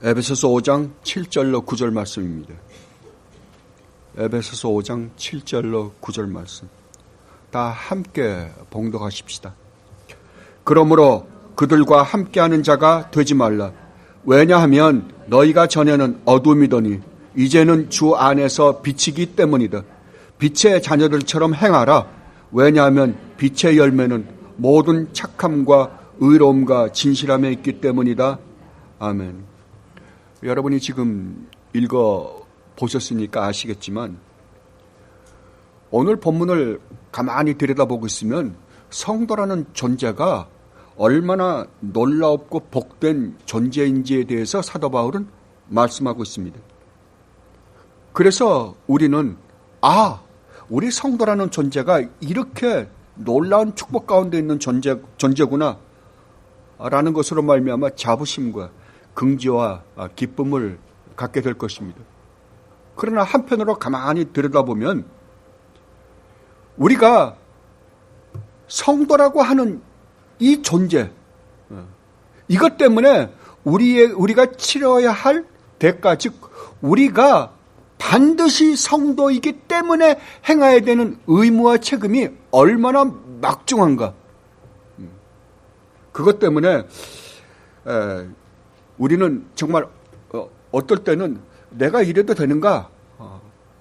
에베소서 5장 7절로 9절 말씀입니다. 에베소서 5장 7절로 9절 말씀. 다 함께 봉독하십시다. 그러므로 그들과 함께하는 자가 되지 말라. 왜냐하면 너희가 전에는 어둠이더니 이제는 주 안에서 빛이기 때문이다. 빛의 자녀들처럼 행하라. 왜냐하면 빛의 열매는 모든 착함과 의로움과 진실함에 있기 때문이다. 아멘. 여러분이 지금 읽어보셨으니까 아시겠지만 오늘 본문을 가만히 들여다보고 있으면 성도라는 존재가 얼마나 놀랍고 복된 존재인지에 대해서 사도 바울은 말씀하고 있습니다. 그래서 우리는 우리 성도라는 존재가 이렇게 놀라운 축복 가운데 있는 존재구나 라는 것으로 말미암아 자부심과 긍지와 기쁨을 갖게 될 것입니다. 그러나 한편으로 가만히 들여다보면 우리가 성도라고 하는 이 존재, 이것 때문에 우리가 치러야 할 대가, 즉 우리가 반드시 성도이기 때문에 행해야 되는 의무와 책임이 얼마나 막중한가. 그것 때문에 우리는 정말 어떨 때는 내가 이래도 되는가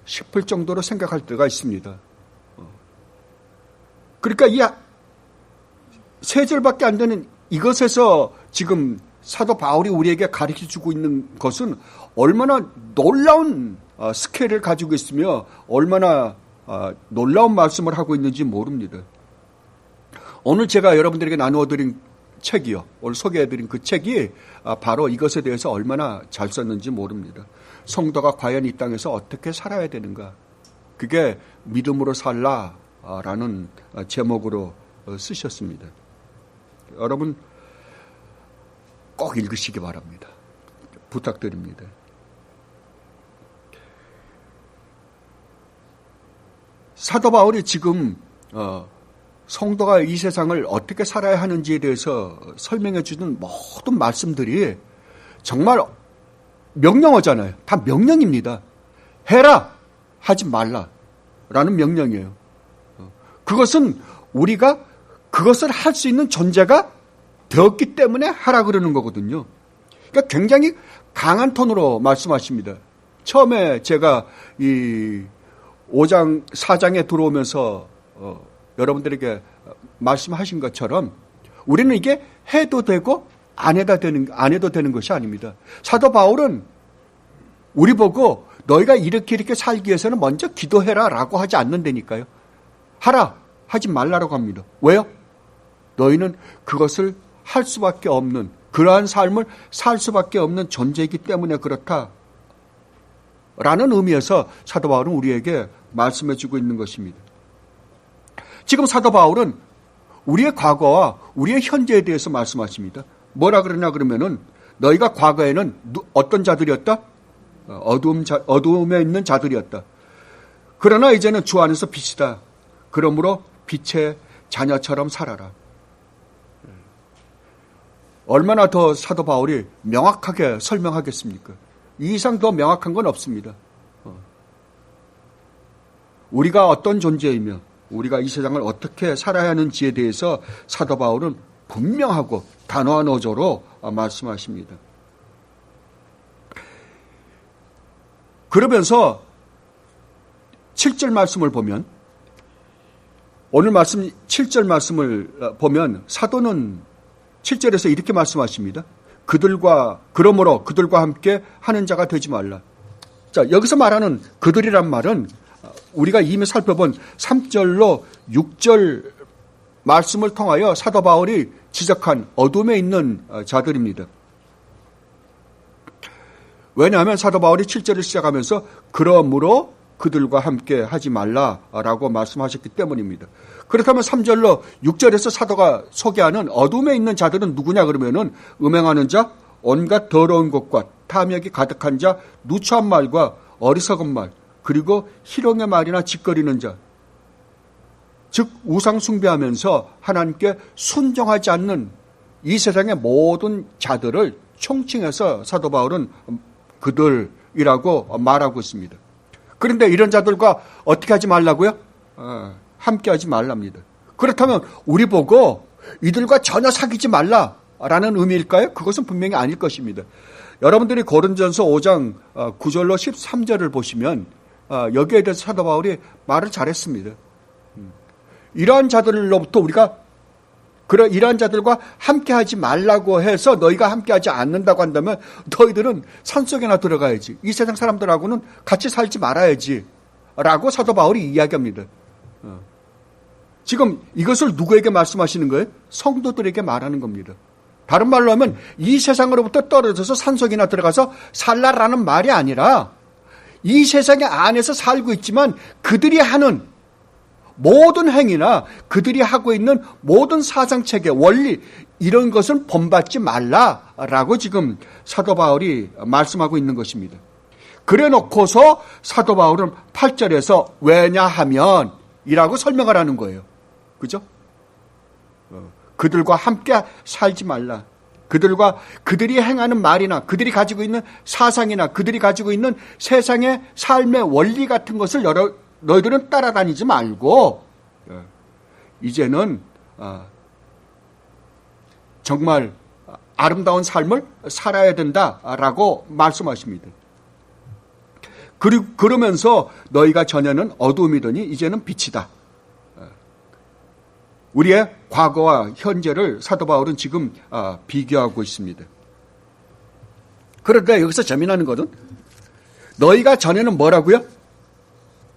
싶을 정도로 생각할 때가 있습니다. 그러니까 이 세 절밖에 안 되는 이것에서 지금 사도 바울이 우리에게 가르쳐주고 있는 것은 얼마나 놀라운 스케일을 가지고 있으며 얼마나 놀라운 말씀을 하고 있는지 모릅니다. 오늘 제가 여러분들에게 나누어드린 책이요, 오늘 소개해드린 그 책이 바로 이것에 대해서 얼마나 잘 썼는지 모릅니다. 성도가 과연 이 땅에서 어떻게 살아야 되는가, 그게 믿음으로 살라라는 제목으로 쓰셨습니다. 여러분 꼭 읽으시기 바랍니다. 부탁드립니다. 사도 바울이 지금 성도가 이 세상을 어떻게 살아야 하는지에 대해서 설명해 주는 모든 말씀들이 정말 명령어잖아요. 다 명령입니다. 해라, 하지 말라 라는 명령이에요. 그것은 우리가 그것을 할 수 있는 존재가 되었기 때문에 하라 그러는 거거든요. 그러니까 굉장히 강한 톤으로 말씀하십니다. 처음에 제가 이 5장, 4장에 들어오면서 여러분들에게 말씀하신 것처럼 우리는 이게 해도 되고 안 해도 되는 것이 아닙니다. 사도 바울은 우리 보고 너희가 이렇게 살기 위해서는 먼저 기도해라 라고 하지 않는다니까요. 하라, 하지 말라라고 합니다. 왜요? 너희는 그것을 할 수밖에 없는, 그러한 삶을 살 수밖에 없는 존재이기 때문에 그렇다 라는 의미에서 사도 바울은 우리에게 말씀해 주고 있는 것입니다. 지금 사도 바울은 우리의 과거와 우리의 현재에 대해서 말씀하십니다. 뭐라 그러냐 그러면은 너희가 과거에는 어떤 자들이었다? 어두움에 있는 자들이었다. 그러나 이제는 주 안에서 빛이다. 그러므로 빛의 자녀처럼 살아라. 얼마나 더 사도 바울이 명확하게 설명하겠습니까? 이 이상 더 명확한 건 없습니다. 우리가 어떤 존재이며 우리가 이 세상을 어떻게 살아야 하는지에 대해서 사도 바울은 분명하고 단호한 어조로 말씀하십니다. 그러면서 7절 말씀을 보면, 오늘 말씀 7절 말씀을 보면 사도는 7절에서 이렇게 말씀하십니다. 그러므로 그들과 함께 하는 자가 되지 말라. 자, 여기서 말하는 그들이란 말은 우리가 이미 살펴본 3절로 6절 말씀을 통하여 사도 바울이 지적한 어둠에 있는 자들입니다. 왜냐하면 사도 바울이 7절을 시작하면서 그러므로 그들과 함께 하지 말라라고 말씀하셨기 때문입니다. 그렇다면 3절로 6절에서 사도가 소개하는 어둠에 있는 자들은 누구냐 그러면은 음행하는 자, 온갖 더러운 것과 탐욕이 가득한 자, 누추한 말과 어리석은 말, 그리고 희롱의 말이나 짓거리는 자, 즉 우상 숭배하면서 하나님께 순종하지 않는 이 세상의 모든 자들을 총칭해서 사도 바울은 그들이라고 말하고 있습니다. 그런데 이런 자들과 어떻게 하지 말라고요? 함께 하지 말랍니다. 그렇다면 우리 보고 이들과 전혀 사귀지 말라라는 의미일까요? 그것은 분명히 아닐 것입니다. 여러분들이 고린전서 5장 9절로 13절을 보시면 여기에 대해서 사도 바울이 말을 잘했습니다. 이러한 자들로부터 우리가 이러한 자들과 함께하지 말라고 해서 너희가 함께하지 않는다고 한다면 너희들은 산속에나 들어가야지. 이 세상 사람들하고는 같이 살지 말아야지 라고 사도 바울이 이야기합니다. 지금 이것을 누구에게 말씀하시는 거예요? 성도들에게 말하는 겁니다. 다른 말로 하면 이 세상으로부터 떨어져서 산속이나 들어가서 살라라는 말이 아니라 이 세상의 안에서 살고 있지만 그들이 하는 모든 행위나 그들이 하고 있는 모든 사상체계, 원리 이런 것은 본받지 말라라고 지금 사도 바울이 말씀하고 있는 것입니다. 그래 놓고서 사도 바울은 8절에서 왜냐하면 이라고 설명을 하는 거예요. 그죠? 그들과 함께 살지 말라. 그들이 행하는 말이나 그들이 가지고 있는 사상이나 그들이 가지고 있는 세상의 삶의 원리 같은 것을 너희들은 따라다니지 말고 이제는 정말 아름다운 삶을 살아야 된다라고 말씀하십니다. 그러면서 너희가 전에는 어두움이더니 이제는 빛이다. 우리의 과거와 현재를 사도 바울은 지금 비교하고 있습니다. 그런데 여기서 재미나는 것은 너희가 전에는 뭐라고요?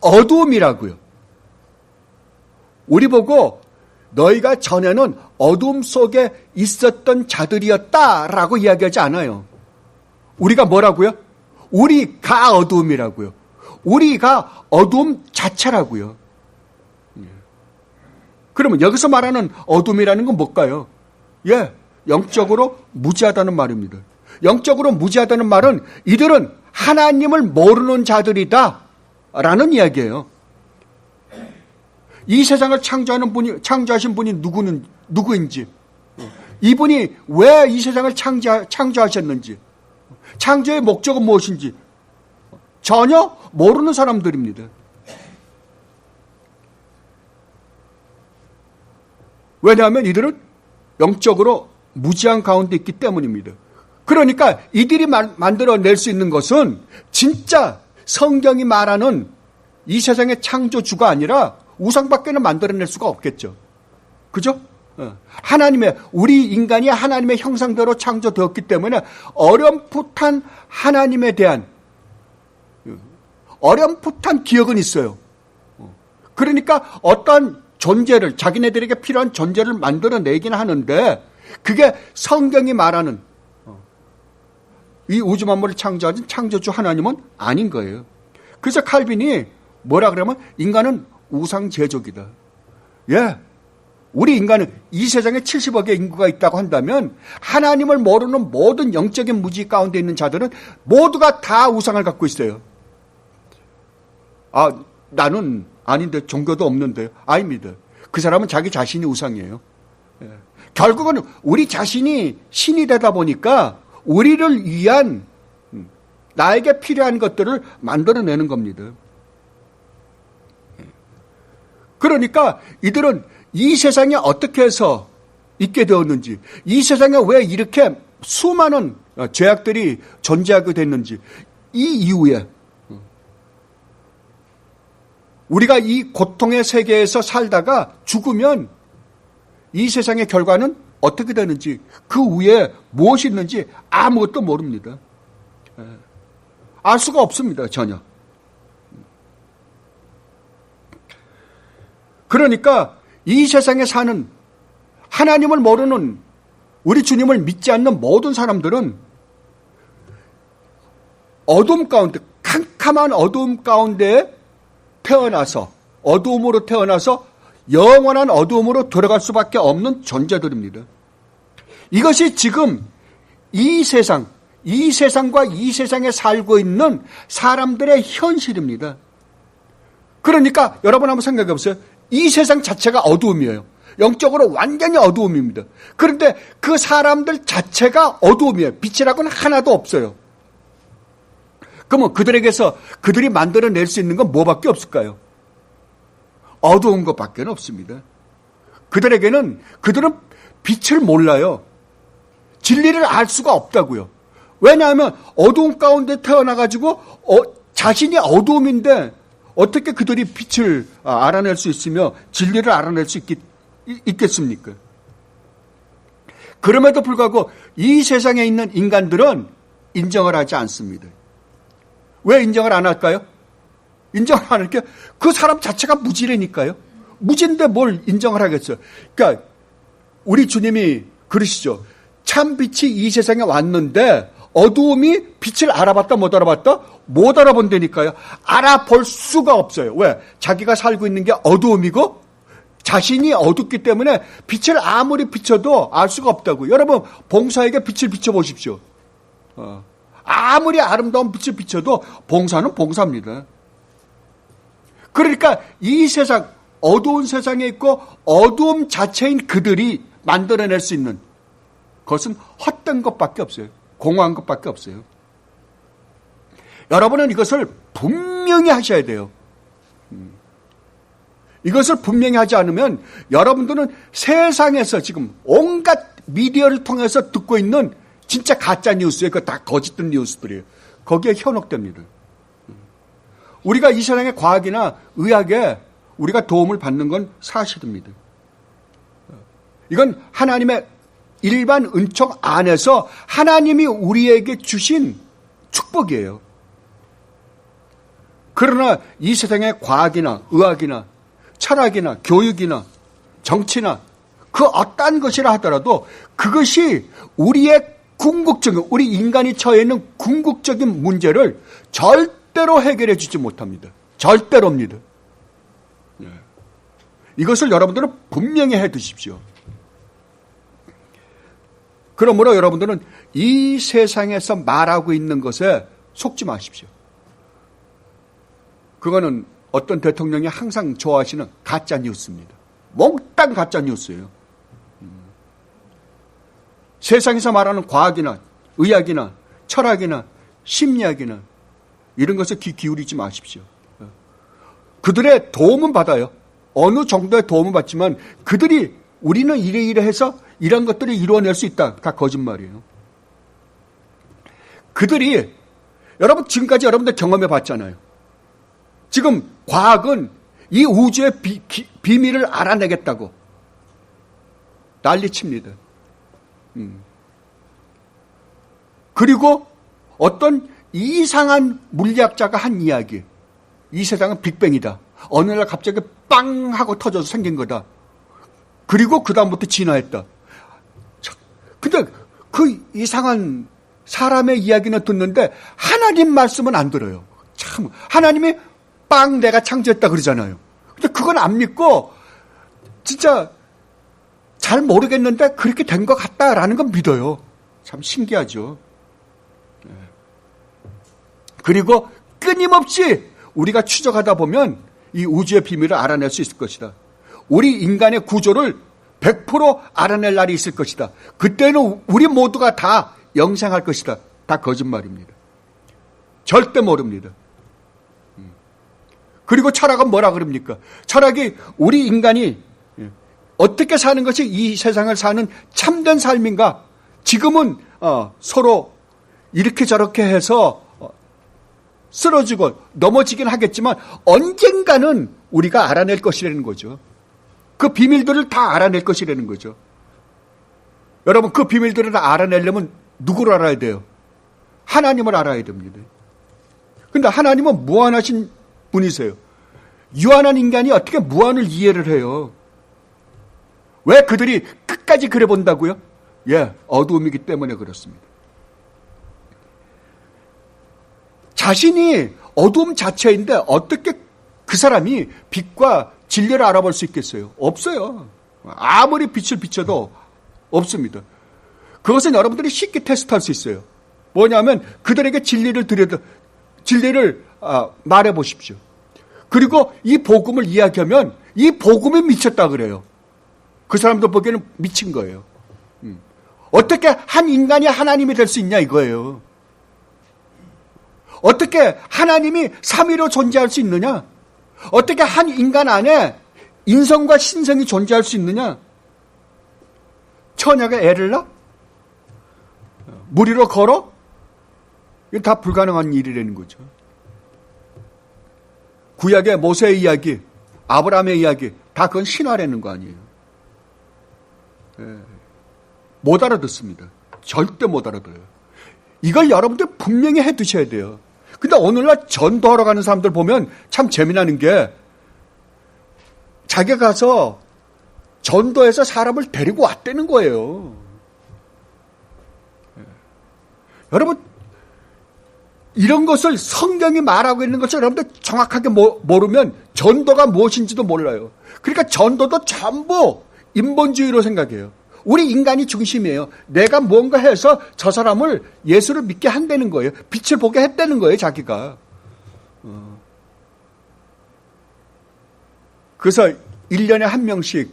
어두움이라고요. 우리 보고 너희가 전에는 어두움 속에 있었던 자들이었다라고 이야기하지 않아요. 우리가 뭐라고요? 우리가 어두움이라고요. 우리가 어두움 자체라고요. 그러면 여기서 말하는 어둠이라는 건 뭘까요? 영적으로 무지하다는 말입니다. 영적으로 무지하다는 말은 이들은 하나님을 모르는 자들이다 라는 이야기예요. 이 세상을 창조하신 분이 누구인지, 이분이 왜 이 세상을 창조하셨는지, 창조의 목적은 무엇인지 전혀 모르는 사람들입니다. 왜냐하면 이들은 영적으로 무지한 가운데 있기 때문입니다. 그러니까 이들이 만들어낼 수 있는 것은 진짜 성경이 말하는 이 세상의 창조주가 아니라 우상밖에는 만들어낼 수가 없겠죠. 그죠? 우리 인간이 하나님의 형상대로 창조되었기 때문에 어렴풋한 하나님에 대한 어렴풋한 기억은 있어요. 그러니까 어떠한 존재를, 자기네들에게 필요한 존재를 만들어내긴 하는데 그게 성경이 말하는 이 우주 만물을 창조하신 창조주 하나님은 아닌 거예요. 그래서 칼빈이 뭐라 그러면 인간은 우상제조기다. 우리 인간은 이 세상에 70억의 인구가 있다고 한다면 하나님을 모르는 모든 영적인 무지 가운데 있는 자들은 모두가 다 우상을 갖고 있어요. 나는 아닌데 종교도 없는데 아닙니다. 그 사람은 자기 자신이 우상이에요. 결국은 우리 자신이 신이 되다 보니까 우리를 위한 나에게 필요한 것들을 만들어내는 겁니다. 그러니까 이들은 이 세상에 어떻게 해서 있게 되었는지, 이 세상에 왜 이렇게 수많은 죄악들이 존재하게 됐는지, 이 이후에 우리가 이 고통의 세계에서 살다가 죽으면 이 세상의 결과는 어떻게 되는지, 그 위에 무엇이 있는지 아무것도 모릅니다. 알 수가 없습니다, 전혀. 그러니까 이 세상에 사는 하나님을 모르는 우리 주님을 믿지 않는 모든 사람들은 어둠 가운데, 캄캄한 어둠 가운데 어두움으로 태어나서 영원한 어두움으로 들어갈 수밖에 없는 존재들입니다. 이것이 지금 이 세상과 이 세상에 살고 있는 사람들의 현실입니다. 그러니까 여러분 한번 생각해 보세요. 이 세상 자체가 어두움이에요. 영적으로 완전히 어두움입니다. 그런데 그 사람들 자체가 어두움이에요. 빛이라고는 하나도 없어요. 그러면 그들에게서 그들이 만들어낼 수 있는 건 뭐밖에 없을까요? 어두운 것밖에 없습니다. 그들은 빛을 몰라요. 진리를 알 수가 없다고요. 왜냐하면 어두움 가운데 태어나가지고 자신이 어두움인데 어떻게 그들이 빛을 알아낼 수 있으며 진리를 알아낼 수 있겠습니까? 그럼에도 불구하고 이 세상에 있는 인간들은 인정을 하지 않습니다. 왜 인정을 안 할까요? 인정을 안 할게요. 그 사람 자체가 무지라니까요. 무지인데 뭘 인정을 하겠어요. 그러니까 우리 주님이 그러시죠. 참 빛이 이 세상에 왔는데 어두움이 빛을 알아봤다 못 알아봤다? 못 알아본다니까요. 알아볼 수가 없어요. 왜? 자기가 살고 있는 게 어두움이고 자신이 어둡기 때문에 빛을 아무리 비춰도 알 수가 없다고. 여러분 봉사에게 빛을 비춰보십시오. 아무리 아름다운 빛을 비춰도 봉사는 봉사입니다. 그러니까 이 세상, 어두운 세상에 있고 어두움 자체인 그들이 만들어낼 수 있는 그것은 헛된 것밖에 없어요. 공허한 것밖에 없어요. 여러분은 이것을 분명히 하셔야 돼요. 이것을 분명히 하지 않으면 여러분들은 세상에서 지금 온갖 미디어를 통해서 듣고 있는 진짜 가짜 뉴스예요. 그거 다 거짓된 뉴스들이에요. 거기에 현혹됩니다. 우리가 이 세상의 과학이나 의학에 우리가 도움을 받는 건 사실입니다. 이건 하나님의 일반 은총 안에서 하나님이 우리에게 주신 축복이에요. 그러나 이 세상의 과학이나 의학이나 철학이나 교육이나 정치나 그 어떠한 것이라 하더라도 그것이 우리의 궁극적인, 우리 인간이 처해 있는 궁극적인 문제를 절대로 해결해 주지 못합니다. 절대로입니다. 이것을 여러분들은 분명히 해 두십시오. 그러므로 여러분들은 이 세상에서 말하고 있는 것에 속지 마십시오. 그거는 어떤 대통령이 항상 좋아하시는 가짜 뉴스입니다. 몽땅 가짜 뉴스예요. 세상에서 말하는 과학이나 의학이나 철학이나 심리학이나 이런 것에 귀 기울이지 마십시오. 그들의 도움은 받아요. 어느 정도의 도움은 받지만 그들이 우리는 이래 해서 이런 것들을 이루어낼 수 있다. 다 거짓말이에요. 그들이 여러분 지금까지 여러분들 경험해 봤잖아요. 지금 과학은 이 우주의 비밀을 알아내겠다고 난리칩니다. 그리고 어떤 이상한 물리학자가 한 이야기. 이 세상은 빅뱅이다. 어느 날 갑자기 빵 하고 터져서 생긴 거다. 그리고 그 다음부터 진화했다. 근데 그 이상한 사람의 이야기는 듣는데 하나님 말씀은 안 들어요. 참 하나님이 빵 내가 창조했다 그러잖아요. 근데 그건 안 믿고 진짜 잘 모르겠는데 그렇게 된 것 같다라는 건 믿어요. 참 신기하죠. 그리고 끊임없이 우리가 추적하다 보면 이 우주의 비밀을 알아낼 수 있을 것이다. 우리 인간의 구조를 100% 알아낼 날이 있을 것이다. 그때는 우리 모두가 다 영생할 것이다. 다 거짓말입니다. 절대 모릅니다. 그리고 철학은 뭐라 그럽니까? 철학이 우리 인간이 어떻게 사는 것이 이 세상을 사는 참된 삶인가? 지금은 서로 이렇게 저렇게 해서 쓰러지고 넘어지긴 하겠지만 언젠가는 우리가 알아낼 것이라는 거죠. 그 비밀들을 다 알아낼 것이라는 거죠. 여러분 그 비밀들을 다 알아내려면 누구를 알아야 돼요? 하나님을 알아야 됩니다. 그런데 하나님은 무한하신 분이세요. 유한한 인간이 어떻게 무한을 이해를 해요? 왜 그들이 끝까지 그래 본다고요? 어두움이기 때문에 그렇습니다. 자신이 어두움 자체인데 어떻게 그 사람이 빛과 진리를 알아볼 수 있겠어요? 없어요. 아무리 빛을 비춰도 없습니다. 그것은 여러분들이 쉽게 테스트할 수 있어요. 뭐냐면 그들에게 진리를 말해 보십시오. 그리고 이 복음을 이야기하면 이 복음에 미쳤다 그래요. 그 사람들 보기에는 미친 거예요. 어떻게 한 인간이 하나님이 될 수 있냐 이거예요. 어떻게 하나님이 삼위로 존재할 수 있느냐? 어떻게 한 인간 안에 인성과 신성이 존재할 수 있느냐? 처녀가 애를 낳아? 물 위로 걸어? 이건 다 불가능한 일이라는 거죠. 구약의 모세의 이야기, 아브라함의 이야기, 다 그건 신화라는 거 아니에요. 못 알아듣습니다. 절대 못 알아들어요. 이걸 여러분들 분명히 해 두셔야 돼요. 근데 오늘날 전도하러 가는 사람들 보면 참 재미나는 게 자기가 가서 전도해서 사람을 데리고 왔다는 거예요. 여러분, 이런 것을 성경이 말하고 있는 것을 여러분들 정확하게 모르면 전도가 무엇인지도 몰라요. 그러니까 전도도 전부 인본주의로 생각해요. 우리 인간이 중심이에요. 내가 뭔가 해서 저 사람을 예수를 믿게 한다는 거예요. 빛을 보게 했다는 거예요, 자기가. 그래서 1년에 한 명씩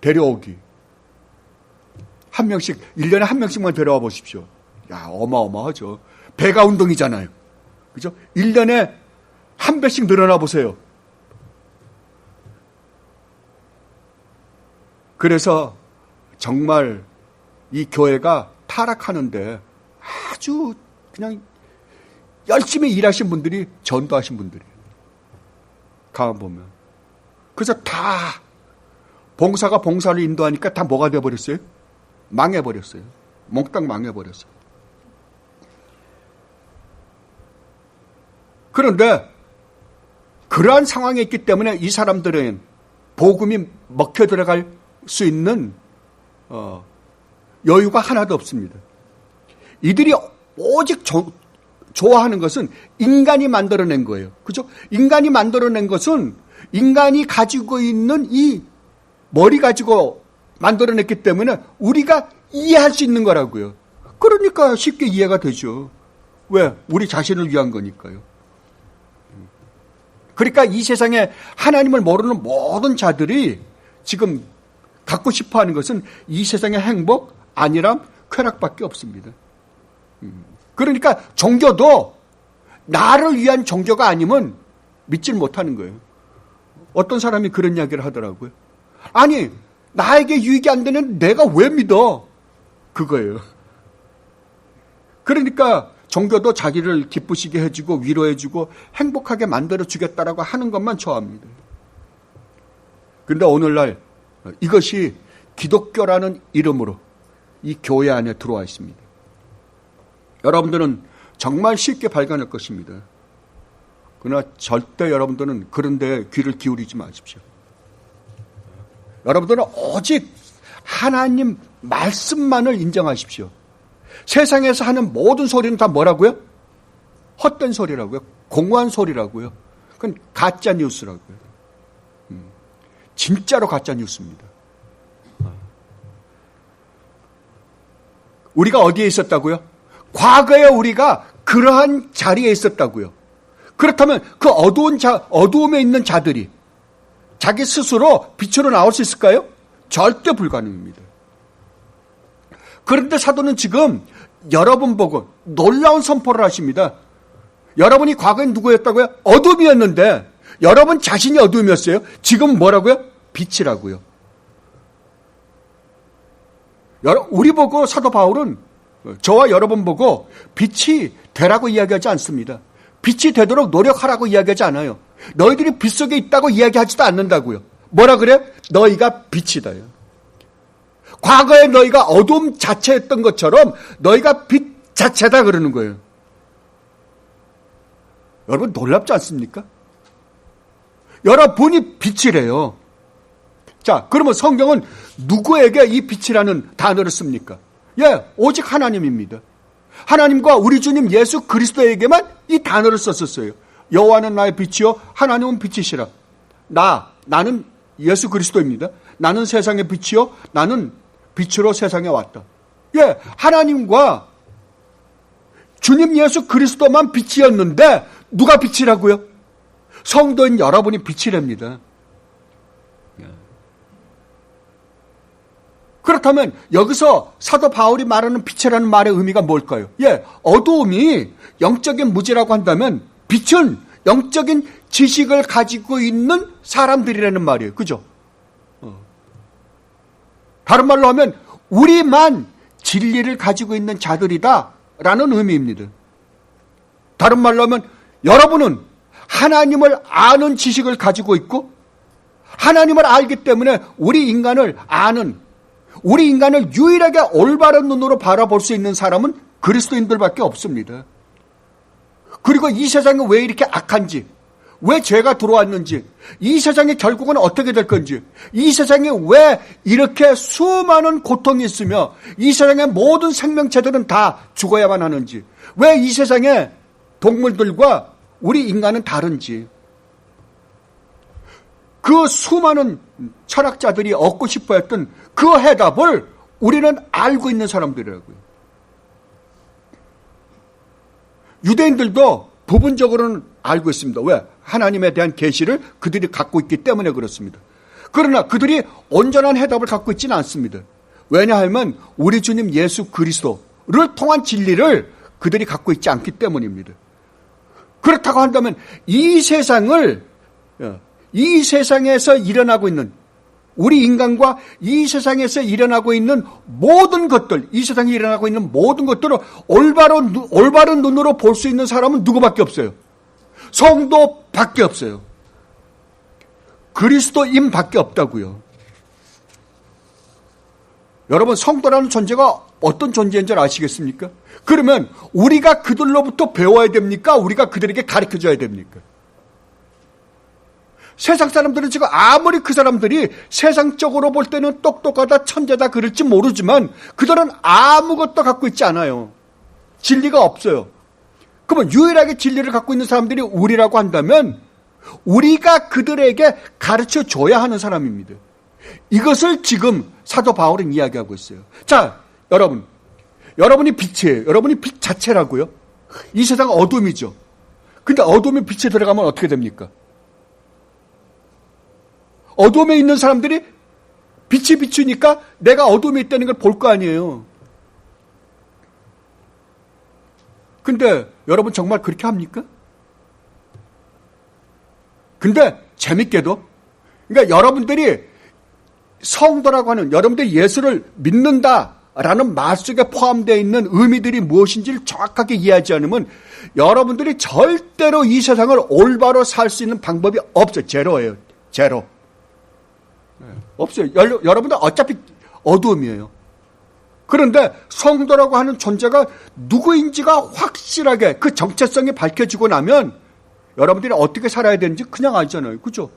데려오기. 한 명씩, 1년에 한 명씩만 데려와 보십시오. 야, 어마어마하죠. 배가 운동이잖아요. 그죠? 1년에 한 배씩 늘어나 보세요. 그래서 정말 이 교회가 타락하는데 아주 그냥 열심히 일하신 분들이 전도하신 분들이에요. 가만 보면. 그래서 다 봉사가 봉사를 인도하니까 다 뭐가 되어버렸어요? 망해버렸어요. 몽땅 망해버렸어요. 그런데 그러한 상황에 있기 때문에 이 사람들은 복음이 먹혀 들어갈 수 있는 여유가 하나도 없습니다. 이들이 오직 좋아하는 것은 인간이 만들어낸 거예요. 그죠? 인간이 만들어낸 것은 인간이 가지고 있는 이 머리 가지고 만들어냈기 때문에 우리가 이해할 수 있는 거라고요. 그러니까 쉽게 이해가 되죠. 왜? 우리 자신을 위한 거니까요. 그러니까 이 세상에 하나님을 모르는 모든 자들이 지금 갖고 싶어 하는 것은 이 세상의 행복, 안일함, 쾌락밖에 없습니다. 그러니까 종교도 나를 위한 종교가 아니면 믿질 못하는 거예요. 어떤 사람이 그런 이야기를 하더라고요. 아니, 나에게 유익이 안 되는 내가 왜 믿어? 그거예요. 그러니까 종교도 자기를 기쁘시게 해주고 위로해주고 행복하게 만들어주겠다라고 하는 것만 좋아합니다. 그런데 오늘날 이것이 기독교라는 이름으로 이 교회 안에 들어와 있습니다. 여러분들은 정말 쉽게 발견할 것입니다. 그러나 절대 여러분들은 그런 데 귀를 기울이지 마십시오. 여러분들은 오직 하나님 말씀만을 인정하십시오. 세상에서 하는 모든 소리는 다 뭐라고요? 헛된 소리라고요. 공허한 소리라고요. 그건 가짜 뉴스라고요. 진짜로 가짜 뉴스입니다. 우리가 어디에 있었다고요? 과거에 우리가 그러한 자리에 있었다고요. 그렇다면 그 어두움에 있는 자들이 자기 스스로 빛으로 나올 수 있을까요? 절대 불가능입니다. 그런데 사도는 지금 여러분 보고 놀라운 선포를 하십니다. 여러분이 과거에 누구였다고요? 어둠이었는데 여러분 자신이 어둠이었어요. 지금 뭐라고요? 빛이라고요. 우리 보고 사도 바울은 저와 여러분 보고 빛이 되라고 이야기하지 않습니다. 빛이 되도록 노력하라고 이야기하지 않아요. 너희들이 빛 속에 있다고 이야기하지도 않는다고요. 뭐라 그래? 너희가 빛이다요. 과거에 너희가 어둠 자체였던 것처럼 너희가 빛 자체다 그러는 거예요. 여러분 놀랍지 않습니까? 여러분이 빛이래요. 자, 그러면 성경은 누구에게 이 빛이라는 단어를 씁니까? 예, 오직 하나님입니다. 하나님과 우리 주님 예수 그리스도에게만 이 단어를 썼었어요. 여호와는 나의 빛이요 하나님은 빛이시라. 나는 예수 그리스도입니다. 나는 세상의 빛이요 나는 빛으로 세상에 왔다. 예, 하나님과 주님 예수 그리스도만 빛이었는데 누가 빛이라고요? 성도인 여러분이 빛이랍니다. 그렇다면 여기서 사도 바울이 말하는 빛이라는 말의 의미가 뭘까요? 예, 어두움이 영적인 무지라고 한다면 빛은 영적인 지식을 가지고 있는 사람들이라는 말이에요. 그죠? 다른 말로 하면 우리만 진리를 가지고 있는 자들이다라는 의미입니다. 다른 말로 하면 여러분은 하나님을 아는 지식을 가지고 있고 하나님을 알기 때문에 우리 인간을 유일하게 올바른 눈으로 바라볼 수 있는 사람은 그리스도인들밖에 없습니다. 그리고 이 세상이 왜 이렇게 악한지, 왜 죄가 들어왔는지, 이 세상이 결국은 어떻게 될 건지, 이 세상에 왜 이렇게 수많은 고통이 있으며 이 세상의 모든 생명체들은 다 죽어야만 하는지, 왜 이 세상에 동물들과 우리 인간은 다른지, 그 수많은 철학자들이 얻고 싶어 했던 그 해답을 우리는 알고 있는 사람들이라고요. 유대인들도 부분적으로는 알고 있습니다. 왜? 하나님에 대한 계시를 그들이 갖고 있기 때문에 그렇습니다. 그러나 그들이 온전한 해답을 갖고 있지는 않습니다. 왜냐하면 우리 주님 예수 그리스도를 통한 진리를 그들이 갖고 있지 않기 때문입니다. 그렇다고 한다면 이 세상에서 일어나고 있는 우리 인간과 이 세상에서 일어나고 있는 모든 것들, 이 세상에 일어나고 있는 모든 것들을 올바른 눈으로 볼 수 있는 사람은 누구밖에 없어요? 성도밖에 없어요. 그리스도인밖에 없다고요. 여러분, 성도라는 존재가 어떤 존재인 줄 아시겠습니까? 그러면 우리가 그들로부터 배워야 됩니까? 우리가 그들에게 가르쳐줘야 됩니까? 세상 사람들은 지금 아무리 그 사람들이 세상적으로 볼 때는 똑똑하다, 천재다 그럴지 모르지만 그들은 아무것도 갖고 있지 않아요. 진리가 없어요. 그러면 유일하게 진리를 갖고 있는 사람들이 우리라고 한다면 우리가 그들에게 가르쳐줘야 하는 사람입니다. 이것을 지금 사도 바울은 이야기하고 있어요. 자, 여러분이 빛이에요. 여러분이 빛 자체라고요. 이 세상은 어둠이죠. 근데 어둠이 빛에 들어가면 어떻게 됩니까? 어둠에 있는 사람들이 빛이 비추니까 내가 어둠에 있다는 걸 볼 거 아니에요. 근데 여러분 정말 그렇게 합니까? 근데 재밌게도 그러니까 여러분들이 성도라고 하는 여러분들이 예수를 믿는다라는 말 속에 포함되어 있는 의미들이 무엇인지를 정확하게 이해하지 않으면 여러분들이 절대로 이 세상을 올바로 살 수 있는 방법이 없어요. 제로예요. 제로. 없어요. 여러분들 어차피 어두움이에요. 그런데 성도라고 하는 존재가 누구인지가 확실하게 그 정체성이 밝혀지고 나면 여러분들이 어떻게 살아야 되는지 그냥 알잖아요. 그죠?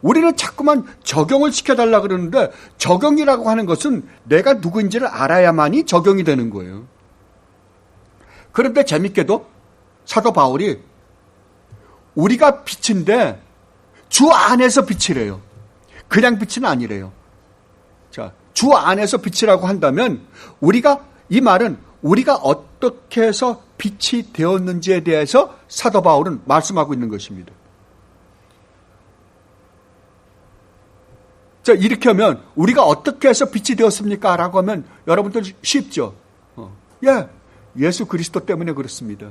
우리는 자꾸만 적용을 시켜달라 그러는데 적용이라고 하는 것은 내가 누구인지를 알아야만이 적용이 되는 거예요. 그런데 재밌게도 사도 바울이 우리가 빛인데 주 안에서 빛이래요. 그냥 빛은 아니래요. 자, 주 안에서 빛이라고 한다면 이 말은 우리가 어떻게 해서 빛이 되었는지에 대해서 사도 바울은 말씀하고 있는 것입니다. 자, 이렇게 하면 우리가 어떻게 해서 빛이 되었습니까? 라고 하면 여러분들 쉽죠? 예수 그리스도 때문에 그렇습니다.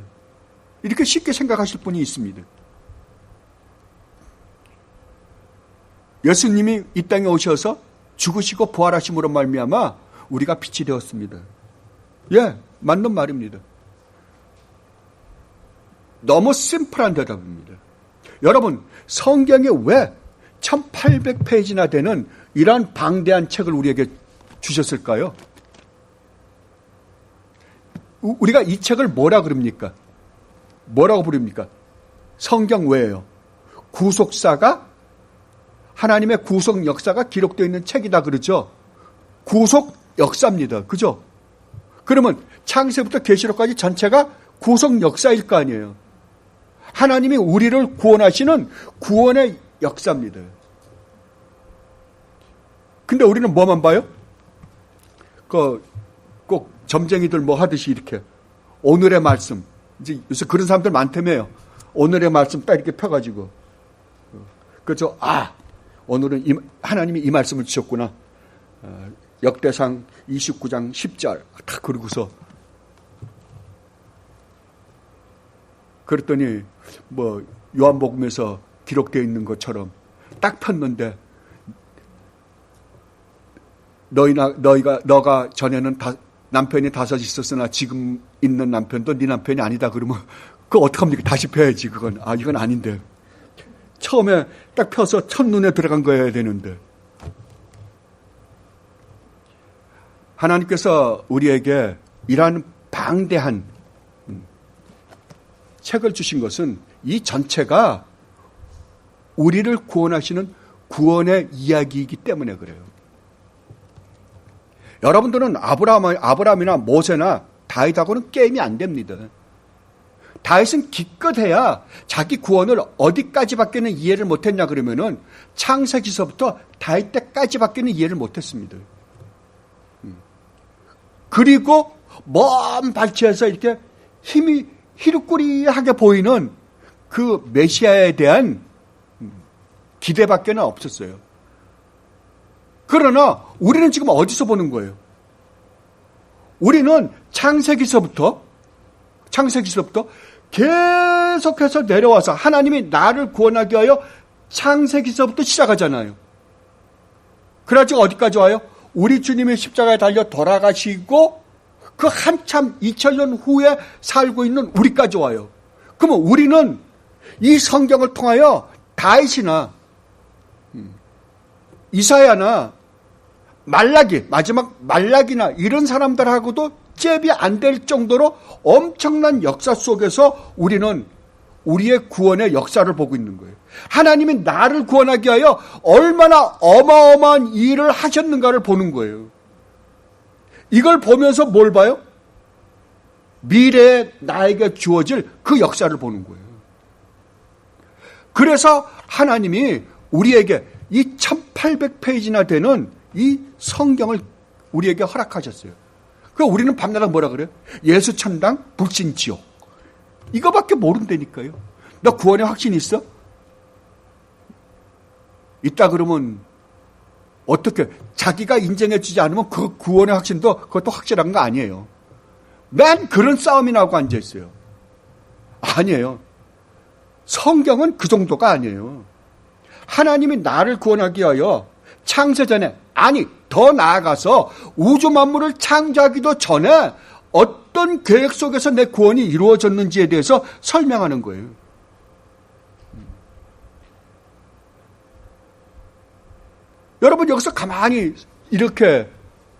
이렇게 쉽게 생각하실 분이 있습니다. 예수님이 이 땅에 오셔서 죽으시고 부활하심으로 말미암아 우리가 빛이 되었습니다. 맞는 말입니다. 너무 심플한 대답입니다. 여러분, 성경에 왜 1800페이지나 되는 이러한 방대한 책을 우리에게 주셨을까요? 우리가 이 책을 뭐라 그럽니까? 뭐라고 부릅니까? 성경 외에요. 구속사가 하나님의 구속 역사가 기록되어 있는 책이다 그러죠. 구속 역사입니다. 그죠? 그러면 창세부터 계시록까지 전체가 구속 역사일 거 아니에요. 하나님이 우리를 구원하시는 구원의 역사입니다. 근데 우리는 뭐만 봐요? 꼭 점쟁이들 뭐 하듯이 이렇게 오늘의 말씀, 이제 요새 그런 사람들 많다며요. 오늘의 말씀 딱 이렇게 펴가지고 오늘은 하나님이 이 말씀을 주셨구나. 역대상 29장 10절 딱 그러고서 그랬더니 뭐 요한복음에서 기록되어 있는 것처럼 딱 폈는데 너가 전에는 남편이 5 있었으나 지금 있는 남편도 네 남편이 아니다 그러면 그거 어떡합니까? 다시 펴야지 그건. 이건 아닌데. 처음에 딱 펴서 첫눈에 들어간 거여야 되는데. 하나님께서 우리에게 이러한 방대한 책을 주신 것은 이 전체가 우리를 구원하시는 구원의 이야기이기 때문에 그래요. 여러분들은 아브라함이나 모세나 다윗하고는 게임이 안 됩니다. 다윗은 기껏해야 자기 구원을 어디까지밖에는 이해를 못했냐 그러면은 창세기서부터 다윗 때까지밖에는 이해를 못했습니다. 그리고 먼 발치에서 이렇게 힘이 희루꾸리하게 보이는 그 메시아에 대한 기대밖에는 없었어요. 그러나 우리는 지금 어디서 보는 거예요? 우리는 창세기서부터 계속해서 내려와서 하나님이 나를 구원하기 위하여 창세기서부터 시작하잖아요. 그래가지고 어디까지 와요? 우리 주님이 십자가에 달려 돌아가시고 그 한참 2000년 후에 살고 있는 우리까지 와요. 그러면 우리는 이 성경을 통하여 다윗이나 이사야나 말라기, 마지막 말라기나 이런 사람들하고도 잽이 안 될 정도로 엄청난 역사 속에서 우리는 우리의 구원의 역사를 보고 있는 거예요. 하나님이 나를 구원하기 위하여 얼마나 어마어마한 일을 하셨는가를 보는 거예요. 이걸 보면서 뭘 봐요? 미래에 나에게 주어질 그 역사를 보는 거예요. 그래서 하나님이 우리에게 이 1800페이지나 되는 이 성경을 우리에게 허락하셨어요. 그 우리는 밤낮 뭐라 그래요? 예수 천당, 불신 지옥. 이거밖에 모른다니까요. 너 구원에 확신 있어? 있다 그러면 어떻게 자기가 인정해 주지 않으면 그 구원의 확신도 그것도 확실한 거 아니에요. 맨 그런 싸움이 나고 앉아 있어요. 아니에요. 성경은 그 정도가 아니에요. 하나님이 나를 구원하기 위하여 창세전에, 아니 더 나아가서 우주 만물을 창조하기도 전에 어떤 계획 속에서 내 구원이 이루어졌는지에 대해서 설명하는 거예요. 여러분 여기서 가만히 이렇게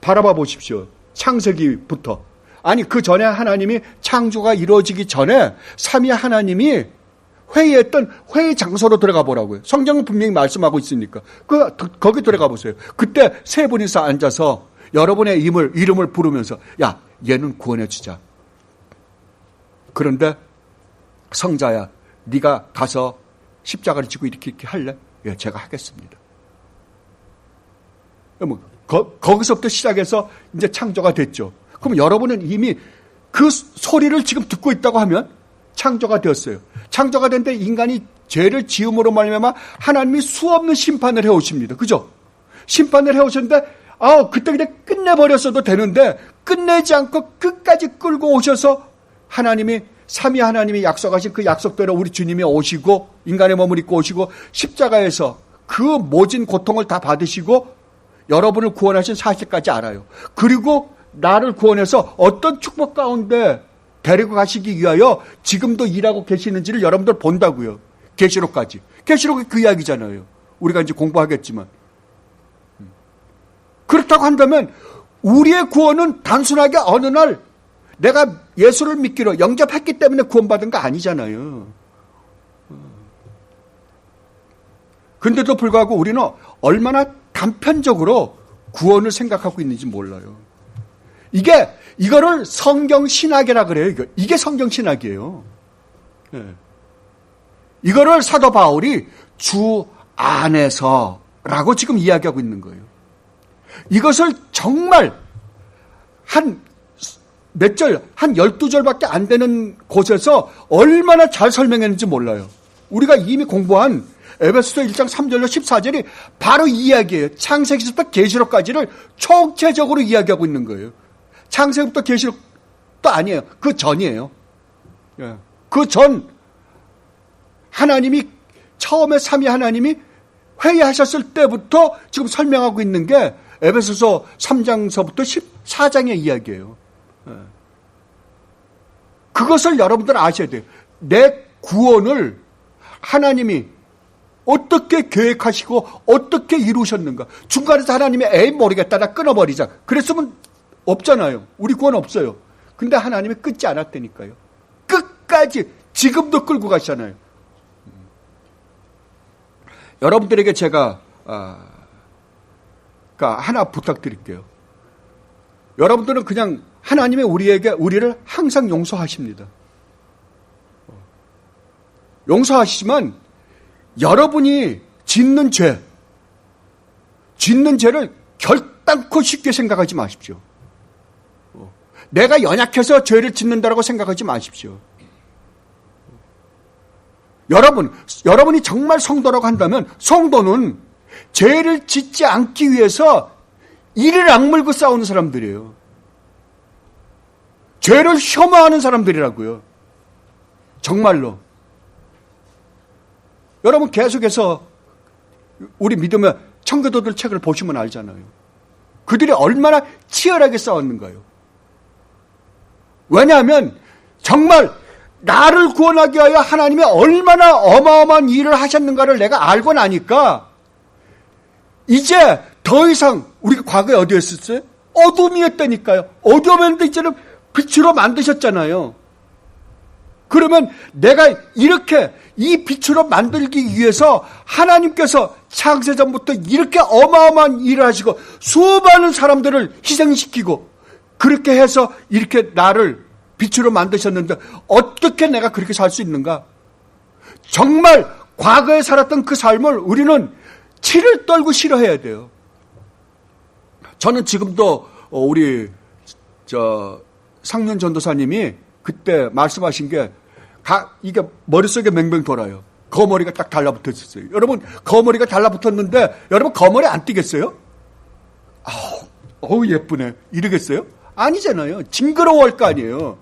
바라봐 보십시오. 창세기부터. 아니 그 전에 하나님이 창조가 이루어지기 전에 삼위 하나님이 회의했던 회의 장소로 들어가 보라고요. 성경은 분명히 말씀하고 있으니까. 거기 들어가 보세요. 그때 세 분이서 앉아서 여러분의 이름을 부르면서 야 얘는 구원해 주자. 그런데 성자야 네가 가서 십자가를 지고 이렇게 할래? 예, 제가 하겠습니다. 거기서부터 시작해서 이제 창조가 됐죠. 그럼 여러분은 이미 그 소리를 지금 듣고 있다고 하면 창조가 되었어요. 창조가 됐는데 인간이 죄를 지음으로 말미암아 하나님이 수없는 심판을 해오십니다. 그죠? 심판을 해오셨는데 그때 그냥 끝내버렸어도 되는데 끝내지 않고 끝까지 끌고 오셔서 하나님이 삼위 하나님이 약속하신 그 약속대로 우리 주님이 오시고 인간의 몸을 입고 오시고 십자가에서 그 모진 고통을 다 받으시고 여러분을 구원하신 사실까지 알아요. 그리고 나를 구원해서 어떤 축복 가운데 데리고 가시기 위하여 지금도 일하고 계시는지를 여러분들 본다고요. 계시록까지. 계시록이 그 이야기잖아요. 우리가 이제 공부하겠지만. 그렇다고 한다면 우리의 구원은 단순하게 어느 날 내가 예수를 믿기로 영접했기 때문에 구원받은 거 아니잖아요. 근데도 불구하고 우리는 얼마나 단편적으로 구원을 생각하고 있는지 몰라요. 이거를 성경신학이라 그래요. 이게 성경신학이에요. 네. 이거를 사도 바울이 주 안에서라고 지금 이야기하고 있는 거예요. 이것을 정말 한 12절밖에 안 되는 곳에서 얼마나 잘 설명했는지 몰라요. 우리가 이미 공부한 에베소서 1장 3절로 14절이 바로 이 이야기예요. 창세기부터 계시록까지를 총체적으로 이야기하고 있는 거예요. 창세기부터 계시록도 아니에요. 그 전이에요. 그 전 하나님이 처음에 삼위 하나님이 회의하셨을 때부터 지금 설명하고 있는 게 에베소서 3장서부터 14장의 이야기예요. 그것을 여러분들 아셔야 돼요. 내 구원을 하나님이 어떻게 계획하시고 어떻게 이루셨는가. 중간에서 하나님이 에이 모르겠다 나 끊어버리자. 그랬으면 없잖아요. 우리 구원 없어요. 근데 하나님이 끊지 않았다니까요. 끝까지 지금도 끌고 가시잖아요. 여러분들에게 제가 하나 부탁드릴게요. 여러분들은 그냥 하나님이 우리를 항상 용서하십니다. 용서하시지만 여러분이 짓는 죄를 결단코 쉽게 생각하지 마십시오. 내가 연약해서 죄를 짓는다라고 생각하지 마십시오. 여러분이 정말 성도라고 한다면 성도는 죄를 짓지 않기 위해서 이를 악물고 싸우는 사람들이에요. 죄를 혐오하는 사람들이라고요. 정말로. 여러분 계속해서 우리 믿음의 청교도들 책을 보시면 알잖아요. 그들이 얼마나 치열하게 싸웠는가요. 왜냐하면 정말 나를 구원하기 위하여 하나님이 얼마나 어마어마한 일을 하셨는가를 내가 알고 나니까 이제 더 이상 우리가 과거에 어디였었어요? 어둠이었다니까요. 어두우면 이제는 빛으로 만드셨잖아요. 그러면 내가 이렇게 이 빛으로 만들기 위해서 하나님께서 창세전부터 이렇게 어마어마한 일을 하시고 수많은 사람들을 희생시키고 그렇게 해서 이렇게 나를 빛으로 만드셨는데 어떻게 내가 그렇게 살 수 있는가? 정말 과거에 살았던 그 삶을 우리는 치를 떨고 싫어해야 돼요. 저는 지금도 우리 상륜 전도사님이 그때 말씀하신 게 이게 머릿속에 맹맹 돌아요. 거머리가 딱 달라붙어 있었어요. 여러분 거머리가 달라붙었는데 여러분 거머리 안 띄겠어요? 어우 예쁘네 이러겠어요? 아니잖아요. 징그러워할 거 아니에요.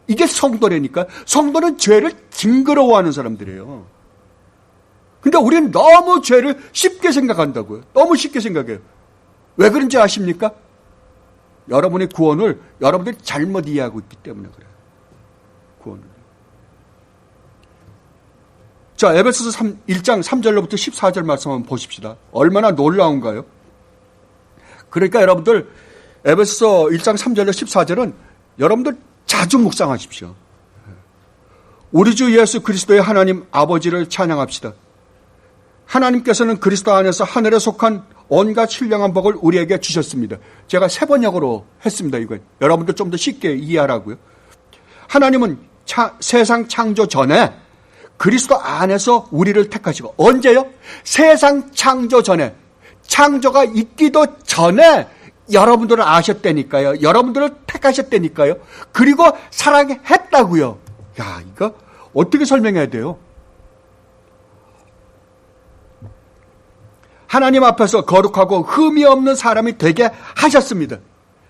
이게 성도라니까. 성도는 죄를 징그러워하는 사람들이에요. 근데 우리는 너무 죄를 쉽게 생각한다고요. 너무 쉽게 생각해요. 왜 그런지 아십니까? 여러분의 구원을 여러분들이 잘못 이해하고 있기 때문에 그래요. 구원을. 자, 에베소서 1장 3절로부터 14절 말씀 한번 보십시다. 얼마나 놀라운가요? 그러니까 여러분들 에베소서 1장 3절로 14절은 여러분들 자주 묵상하십시오. 우리 주 예수 그리스도의 하나님 아버지를 찬양합시다. 하나님께서는 그리스도 안에서 하늘에 속한 온갖 신령한 복을 우리에게 주셨습니다. 제가 세 번역으로 했습니다. 이거 여러분들 좀 더 쉽게 이해하라고요. 하나님은 세상 창조 전에 그리스도 안에서 우리를 택하시고 언제요? 세상 창조 전에 창조가 있기도 전에 여러분들을 아셨다니까요. 여러분들을 택하셨다니까요. 그리고 사랑했다고요. 야, 이거 어떻게 설명해야 돼요? 하나님 앞에서 거룩하고 흠이 없는 사람이 되게 하셨습니다.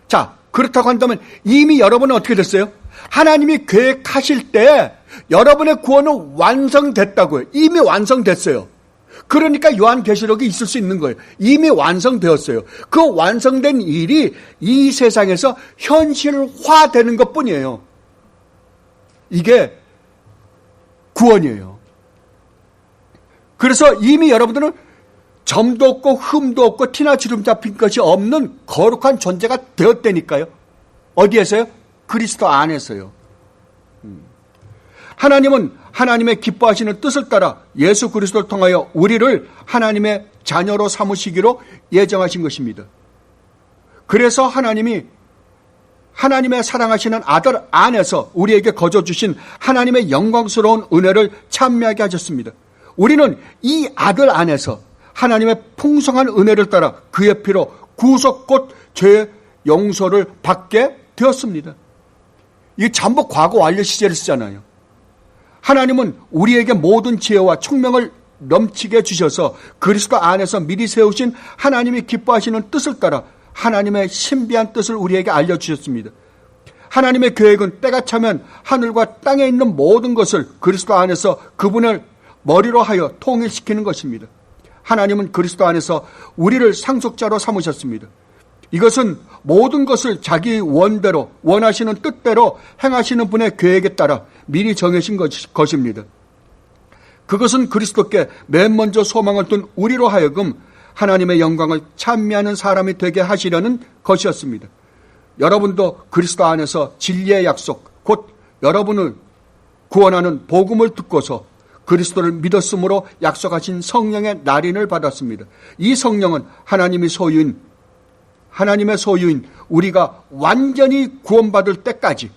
자, 그렇다고 한다면 이미 여러분은 어떻게 됐어요? 하나님이 계획하실 때 여러분의 구원은 완성됐다고요. 이미 완성됐어요. 그러니까 요한계시록이 있을 수 있는 거예요. 이미 완성되었어요. 그 완성된 일이 이 세상에서 현실화되는 것뿐이에요. 이게 구원이에요. 그래서 이미 여러분들은 점도 없고 흠도 없고 티나 주름 잡힌 것이 없는 거룩한 존재가 되었다니까요. 어디에서요? 그리스도 안에서요. 하나님은 하나님의 기뻐하시는 뜻을 따라 예수 그리스도를 통하여 우리를 하나님의 자녀로 삼으시기로 예정하신 것입니다. 그래서 하나님이 하나님의 사랑하시는 아들 안에서 우리에게 거저 주신 하나님의 영광스러운 은혜를 찬미하게 하셨습니다. 우리는 이 아들 안에서 하나님의 풍성한 은혜를 따라 그의 피로 구속 곧 죄의 용서를 받게 되었습니다. 이게 전부 과거 완료 시제를 쓰잖아요. 하나님은 우리에게 모든 지혜와 총명을 넘치게 주셔서 그리스도 안에서 미리 세우신 하나님이 기뻐하시는 뜻을 따라 하나님의 신비한 뜻을 우리에게 알려주셨습니다. 하나님의 계획은 때가 차면 하늘과 땅에 있는 모든 것을 그리스도 안에서 그분을 머리로 하여 통일시키는 것입니다. 하나님은 그리스도 안에서 우리를 상속자로 삼으셨습니다. 이것은 모든 것을 자기 원대로 원하시는 뜻대로 행하시는 분의 계획에 따라 미리 정해진 것입니다. 그것은 그리스도께 맨 먼저 소망을 둔 우리로 하여금 하나님의 영광을 찬미하는 사람이 되게 하시려는 것이었습니다. 여러분도 그리스도 안에서 진리의 약속, 곧 여러분을 구원하는 복음을 듣고서 그리스도를 믿었으므로 약속하신 성령의 날인을 받았습니다. 이 성령은 하나님의 소유인 우리가 완전히 구원받을 때까지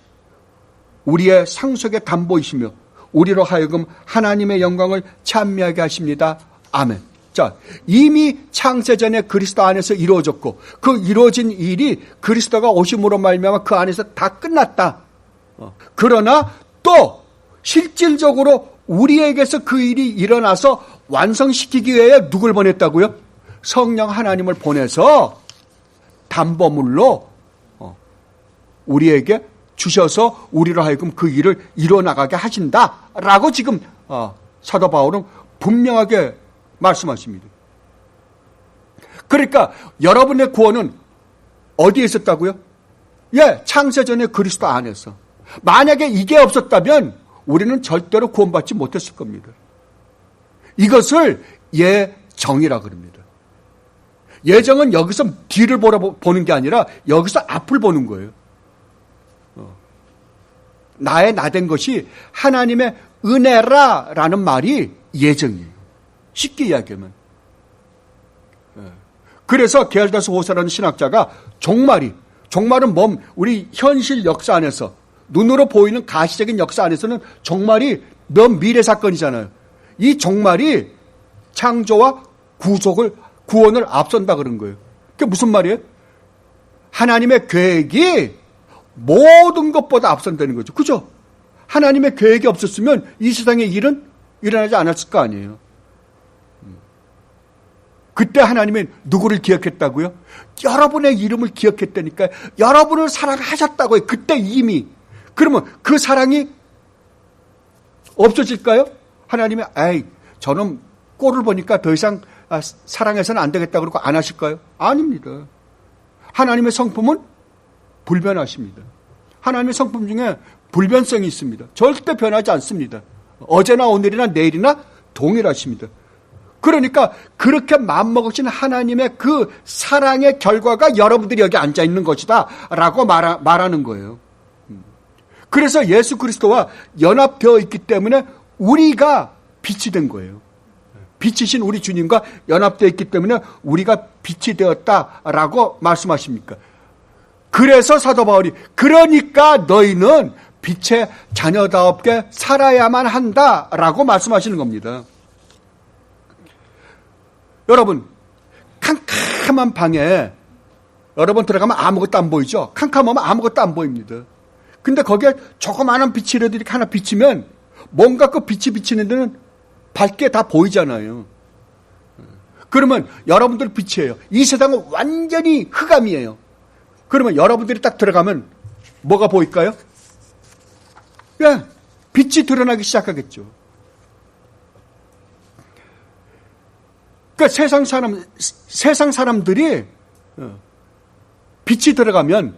우리의 상속의 담보이시며 우리로 하여금 하나님의 영광을 찬미하게 하십니다. 아멘. 자, 이미 창세전에 그리스도 안에서 이루어졌고 그 이루어진 일이 그리스도가 오심으로 말미암아 그 안에서 다 끝났다. 그러나 또 실질적으로 우리에게서 그 일이 일어나서 완성시키기 위해 누굴 보냈다고요? 성령 하나님을 보내서 담보물로 우리에게 주셔서 우리로 하여금 그 일을 이뤄나가게 하신다라고 지금 사도 바울은 분명하게 말씀하십니다. 그러니까 여러분의 구원은 어디에 있었다고요? 예, 창세전에 그리스도 안에서. 만약에 이게 없었다면 우리는 절대로 구원받지 못했을 겁니다. 이것을 예정이라 그럽니다. 예정은 여기서 뒤를 보는 게 아니라 여기서 앞을 보는 거예요. 나의 나된 것이 하나님의 은혜라라는 말이 예정이에요. 쉽게 이야기하면. 그래서 게알다스 호세라는 신학자가 종말은 우리 현실 역사 안에서 눈으로 보이는 가시적인 역사 안에서는 종말이 먼 미래 사건이잖아요. 이 종말이 창조와 구원을 앞선다 그런 거예요. 그게 무슨 말이에요? 하나님의 계획이 모든 것보다 앞선다는 거죠. 그죠? 하나님의 계획이 없었으면 이 세상의 일은 일어나지 않았을 거 아니에요. 그때 하나님이 누구를 기억했다고요? 여러분의 이름을 기억했다니까요. 여러분을 사랑하셨다고요. 그때 이미. 그러면 그 사랑이 없어질까요? 하나님이 저는 꼴을 보니까 더 이상 사랑해서는 안 되겠다 그러고 안 하실까요? 아닙니다. 하나님의 성품은 불변하십니다. 하나님의 성품 중에 불변성이 있습니다. 절대 변하지 않습니다. 어제나 오늘이나 내일이나 동일하십니다. 그러니까 그렇게 마음먹으신 하나님의 그 사랑의 결과가 여러분들이 여기 앉아있는 것이다 라고 말하는 거예요. 그래서 예수 그리스도와 연합되어 있기 때문에 우리가 빛이 된 거예요. 빛이신 우리 주님과 연합되어 있기 때문에 우리가 빛이 되었다라고 말씀하십니까? 그래서 사도 바울이 그러니까 너희는 빛의 자녀다웠게 살아야만 한다라고 말씀하시는 겁니다. 여러분, 캄캄한 방에 여러분 들어가면 아무것도 안 보이죠? 캄캄하면 아무것도 안 보입니다. 근데 거기에 조그마한 빛이라도 이렇게 하나 비치면 뭔가 그 빛이 비치는 데는 밝게 다 보이잖아요. 그러면 여러분들 빛이에요. 이 세상은 완전히 흑암이에요. 그러면 여러분들이 딱 들어가면 뭐가 보일까요? 예, 빛이 드러나기 시작하겠죠. 그러니까 세상 사람들이 빛이 들어가면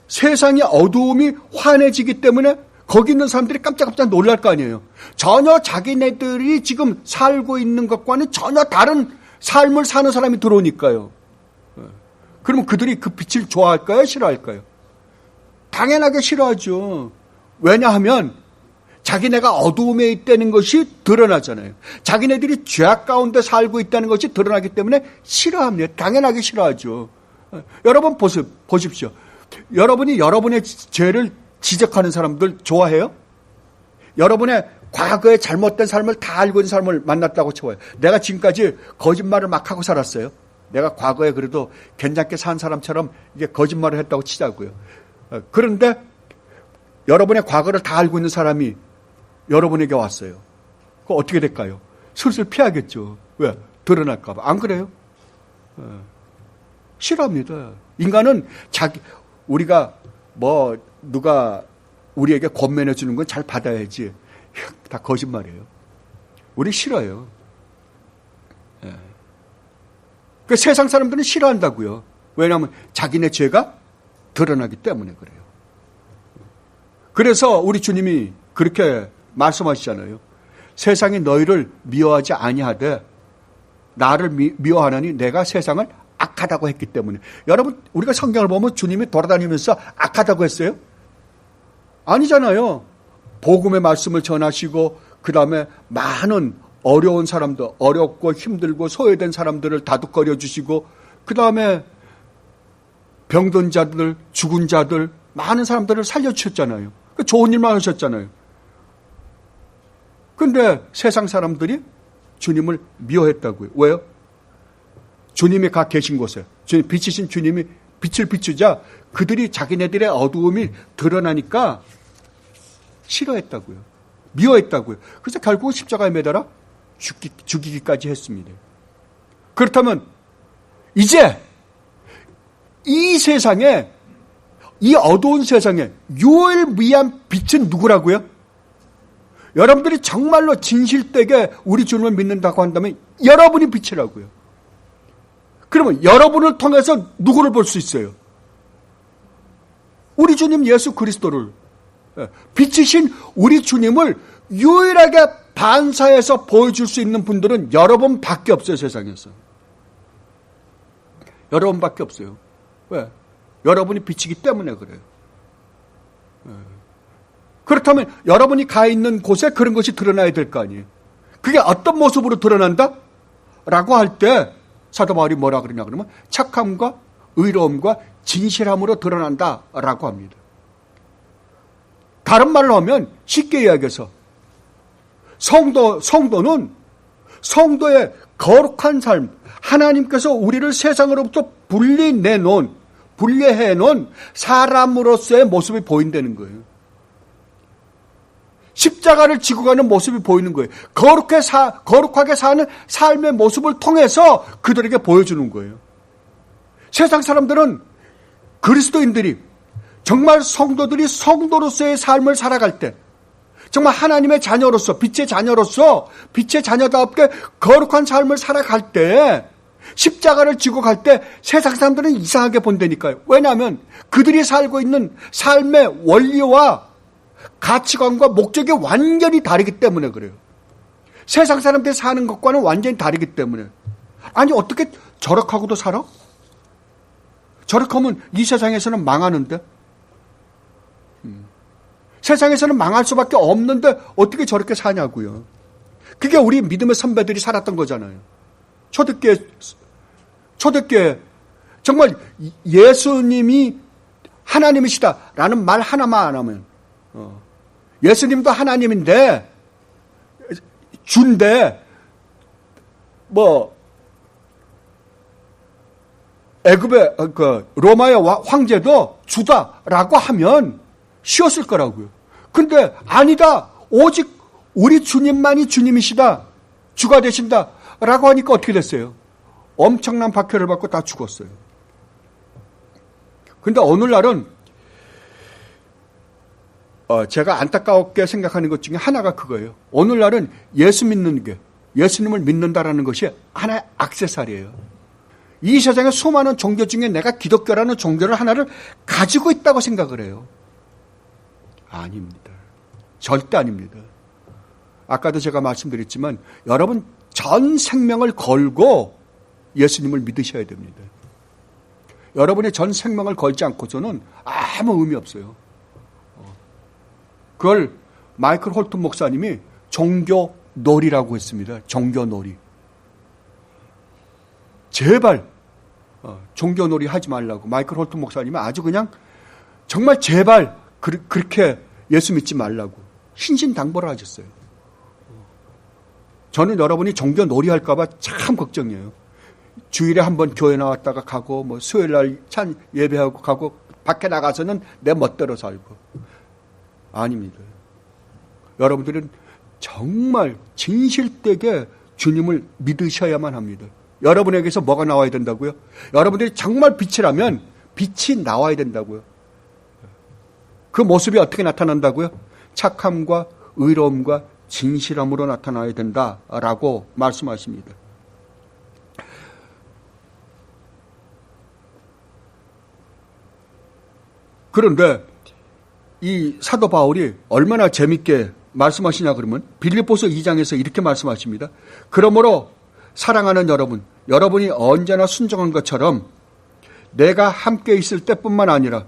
세상의 어두움이 환해지기 때문에 거기 있는 사람들이 깜짝깜짝 놀랄 거 아니에요. 전혀 자기네들이 지금 살고 있는 것과는 전혀 다른 삶을 사는 사람이 들어오니까요. 그러면 그들이 그 빛을 좋아할까요? 싫어할까요? 당연하게 싫어하죠. 왜냐하면 자기네가 어두움에 있다는 것이 드러나잖아요. 자기네들이 죄악 가운데 살고 있다는 것이 드러나기 때문에 싫어합니다. 당연하게 싫어하죠. 여러분 보십시오. 여러분이 여러분의 죄를 지적하는 사람들 좋아해요? 여러분의 과거의 잘못된 삶을 다 알고 있는 사람을 만났다고 쳐봐요. 내가 지금까지 거짓말을 막 하고 살았어요. 내가 과거에 그래도 괜찮게 산 사람처럼 이게 거짓말을 했다고 치자고요. 그런데 여러분의 과거를 다 알고 있는 사람이 여러분에게 왔어요. 그거 어떻게 될까요? 슬슬 피하겠죠. 왜? 드러날까 봐. 안 그래요? 싫어합니다. 인간은 우리가 누가 우리에게 권면해 주는 건 잘 받아야지. 다 거짓말이에요. 우리 싫어요. 그 세상 사람들은 싫어한다고요. 왜냐하면 자기네 죄가 드러나기 때문에 그래요. 그래서 우리 주님이 그렇게 말씀하시잖아요. 세상이 너희를 미워하지 아니하되 나를 미워하나니 내가 세상을 악하다고 했기 때문에. 여러분, 우리가 성경을 보면 주님이 돌아다니면서 악하다고 했어요? 아니잖아요. 복음의 말씀을 전하시고 그 다음에 많은 어려운 사람들, 어렵고 힘들고 소외된 사람들을 다독거려 주시고 그 다음에 병든 자들, 죽은 자들, 많은 사람들을 살려주셨잖아요. 좋은 일만 하셨잖아요. 근데 세상 사람들이 주님을 미워했다고요. 왜요? 주님이 가 계신 곳에, 빛이신 주님이 빛을 비추자 그들이 자기네들의 어두움이 드러나니까 싫어했다고요. 미워했다고요. 그래서 결국 십자가에 매달아 죽이기까지 했습니다. 그렇다면 이제 이 세상에, 이 어두운 세상에 유일무이한 빛은 누구라고요? 여러분들이 정말로 진실되게 우리 주님을 믿는다고 한다면 여러분이 빛이라고요. 그러면 여러분을 통해서 누구를 볼 수 있어요? 우리 주님 예수 그리스도를, 빛이신 우리 주님을 유일하게 반사해서 보여줄 수 있는 분들은 여러분밖에 없어요. 세상에서 여러분밖에 없어요. 왜? 여러분이 빛이기 때문에 그래요. 그렇다면 여러분이 가 있는 곳에 그런 것이 드러나야 될 거 아니에요. 그게 어떤 모습으로 드러난다? 라고 할 때 사도 바울이 뭐라 그러냐 그러면 착함과 의로움과 진실함으로 드러난다 라고 합니다. 다른 말로 하면 쉽게 이야기해서 성도는 성도의 거룩한 삶, 하나님께서 우리를 세상으로부터 분리해 놓은 사람으로서의 모습이 보인다는 거예요. 십자가를 지고 가는 모습이 보이는 거예요. 거룩하게 사는 삶의 모습을 통해서 그들에게 보여주는 거예요. 세상 사람들은 그리스도인들이 정말 성도들이 성도로서의 삶을 살아갈 때 정말 하나님의 자녀로서 빛의 자녀답게 거룩한 삶을 살아갈 때 십자가를 지고 갈 때 세상 사람들은 이상하게 본다니까요. 왜냐하면 그들이 살고 있는 삶의 원리와 가치관과 목적이 완전히 다르기 때문에 그래요. 세상 사람들이 사는 것과는 완전히 다르기 때문에. 아니 어떻게 저렇게하고도 살아? 저렇게 하면 이 세상에서는 망하는데? 세상에서는 망할 수밖에 없는데 어떻게 저렇게 사냐고요. 그게 우리 믿음의 선배들이 살았던 거잖아요. 초대교회 정말 예수님이 하나님이시다라는 말 하나만 안 하면 예수님도 하나님인데 주인데 애굽의 로마의 황제도 주다라고 하면 쉬웠을 거라고요. 근데 아니다. 오직 우리 주님만이 주님이시다. 주가 되신다라고 하니까 어떻게 됐어요? 엄청난 박해를 받고 다 죽었어요. 근데 오늘날은 제가 안타깝게 생각하는 것 중에 하나가 그거예요. 오늘날은 예수님을 믿는다라는 것이 하나의 액세서리예요. 이 세상에 수많은 종교 중에 내가 기독교라는 종교를 하나를 가지고 있다고 생각을 해요. 아닙니다. 절대 아닙니다. 아까도 제가 말씀드렸지만 여러분 전 생명을 걸고 예수님을 믿으셔야 됩니다. 여러분의 전 생명을 걸지 않고서는 아무 의미 없어요. 그걸 마이클 홀튼 목사님이 종교놀이라고 했습니다. 종교놀이. 제발 종교놀이 하지 말라고 마이클 홀튼 목사님이 아주 그냥 정말 제발 그렇게 예수 믿지 말라고 신신당부를 하셨어요. 저는 여러분이 종교놀이 할까 봐 참 걱정이에요. 주일에 한 번 교회 나왔다가 가고 수요일날 찬 예배하고 가고 밖에 나가서는 내 멋대로 살고. 아닙니다. 여러분들은 정말 진실되게 주님을 믿으셔야만 합니다. 여러분에게서 뭐가 나와야 된다고요? 여러분들이 정말 빛이라면 빛이 나와야 된다고요. 그 모습이 어떻게 나타난다고요? 착함과 의로움과 진실함으로 나타나야 된다라고 말씀하십니다. 그런데 이 사도 바울이 얼마나 재밌게 말씀하시냐 그러면 빌립보서 2장에서 이렇게 말씀하십니다. 그러므로 사랑하는 여러분, 여러분이 언제나 순종한 것처럼 내가 함께 있을 때뿐만 아니라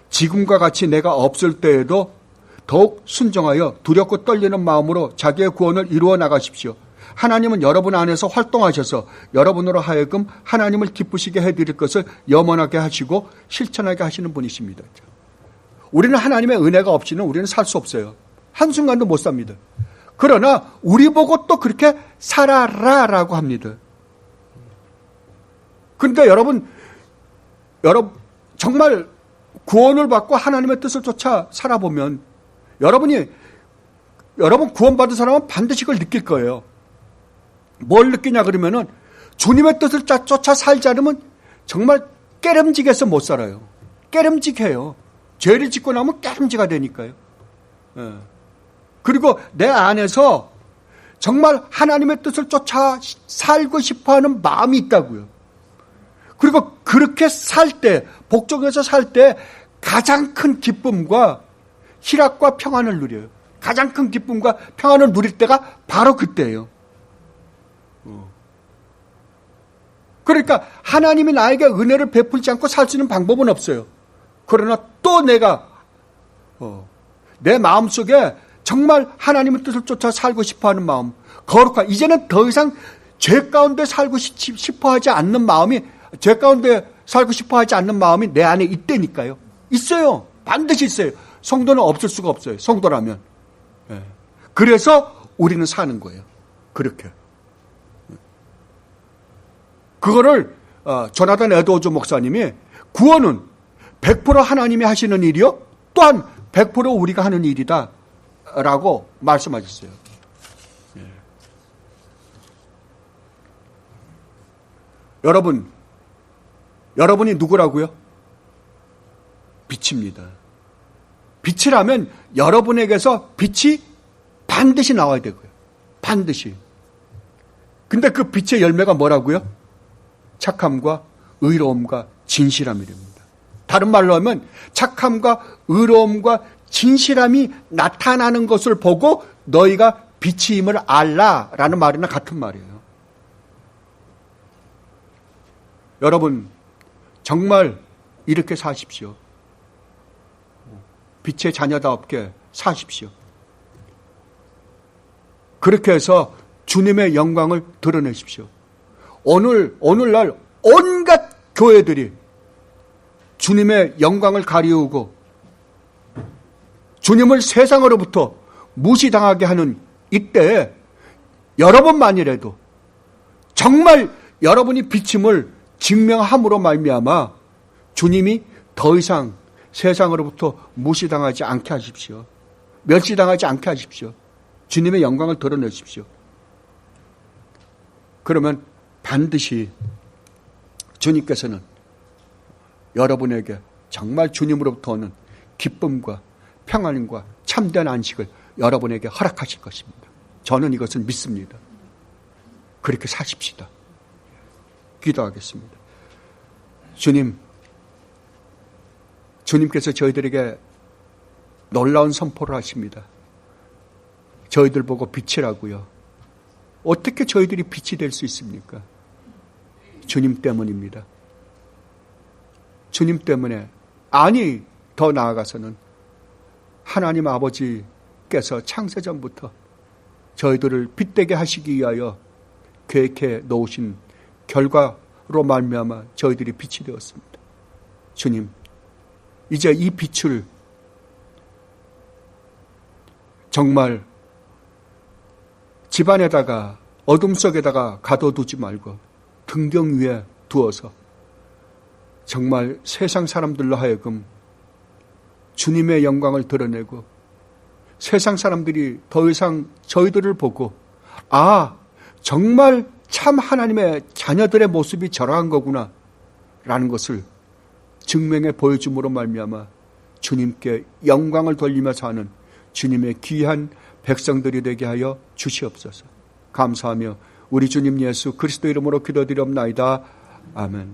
지금과 같이 내가 없을 때에도 더욱 순종하여 두렵고 떨리는 마음으로 자기의 구원을 이루어 나가십시오. 하나님은 여러분 안에서 활동하셔서 여러분으로 하여금 하나님을 기쁘시게 해드릴 것을 염원하게 하시고 실천하게 하시는 분이십니다. 우리는 하나님의 은혜가 없이는 우리는 살 수 없어요. 한순간도 못 삽니다. 그러나 우리 보고 또 그렇게 살아라라고 합니다. 그런데 여러분 정말 구원을 받고 하나님의 뜻을 쫓아 살아보면 여러분 구원받은 사람은 반드시 그걸 느낄 거예요. 뭘 느끼냐 그러면은 주님의 뜻을 쫓아 살지 않으면 정말 깨름직해서 못 살아요. 깨름직해요. 죄를 짓고 나면 깨름지가 되니까요. 예. 그리고 내 안에서 정말 하나님의 뜻을 쫓아 살고 싶어하는 마음이 있다고요. 그리고 그렇게 살 때, 복종해서 살 때 가장 큰 기쁨과 희락과 평안을 누려요. 가장 큰 기쁨과 평안을 누릴 때가 바로 그때예요. 그러니까 하나님이 나에게 은혜를 베풀지 않고 살 수 있는 방법은 없어요. 그러나 또 내가 내 마음속에 정말 하나님의 뜻을 쫓아 살고 싶어하는 마음, 거룩한, 이제는 더 이상 죄 가운데 살고 싶어하지 않는 마음이, 죄 가운데 살고 싶어하지 않는 마음이 내 안에 있다니까요. 있어요. 반드시 있어요. 성도는 없을 수가 없어요. 성도라면. 그래서 우리는 사는 거예요. 그렇게. 그거를 조나단 에드워즈 목사님이 구원은 100% 하나님이 하시는 일이요, 또한 100% 우리가 하는 일이다 라고 말씀하셨어요. 여러분이 누구라고요? 빛입니다. 빛이라면 여러분에게서 빛이 반드시 나와야 되고요. 반드시. 근데 그 빛의 열매가 뭐라고요? 착함과 의로움과 진실함이랍니다. 다른 말로 하면 착함과 의로움과 진실함이 나타나는 것을 보고 너희가 빛임을 알라라는 말이나 같은 말이에요. 여러분 정말 이렇게 사십시오. 빛의 자녀답게 사십시오. 그렇게 해서 주님의 영광을 드러내십시오. 오늘날 온갖 교회들이 주님의 영광을 가리우고 주님을 세상으로부터 무시당하게 하는 이때에 여러분만이라도 정말 여러분이 비침을 증명함으로 말미암아 주님이 더 이상 세상으로부터 무시당하지 않게 하십시오. 멸시당하지 않게 하십시오. 주님의 영광을 드러내십시오. 그러면 반드시 주님께서는 여러분에게 정말 주님으로부터 오는 기쁨과 평안과 참된 안식을 여러분에게 허락하실 것입니다. 저는 이것을 믿습니다. 그렇게 사십시다. 기도하겠습니다. 주님께서 저희들에게 놀라운 선포를 하십니다. 저희들 보고 빛이라고요. 어떻게 저희들이 빛이 될 수 있습니까? 주님 때문입니다. 주님 때문에, 아니 더 나아가서는 하나님 아버지께서 창세전부터 저희들을 빛되게 하시기 위하여 계획해 놓으신 결과로 말미암아 저희들이 빛이 되었습니다. 주님, 이제 이 빛을 정말 집안에다가 어둠 속에다가 가둬두지 말고 등경 위에 두어서 정말 세상 사람들로 하여금 주님의 영광을 드러내고 세상 사람들이 더 이상 저희들을 보고, 아, 정말 참 하나님의 자녀들의 모습이 저러한 거구나 라는 것을 증명해 보여줌으로 말미암아 주님께 영광을 돌리며 사는 주님의 귀한 백성들이 되게 하여 주시옵소서. 감사하며 우리 주님 예수 그리스도 이름으로 기도드리옵나이다. 아멘.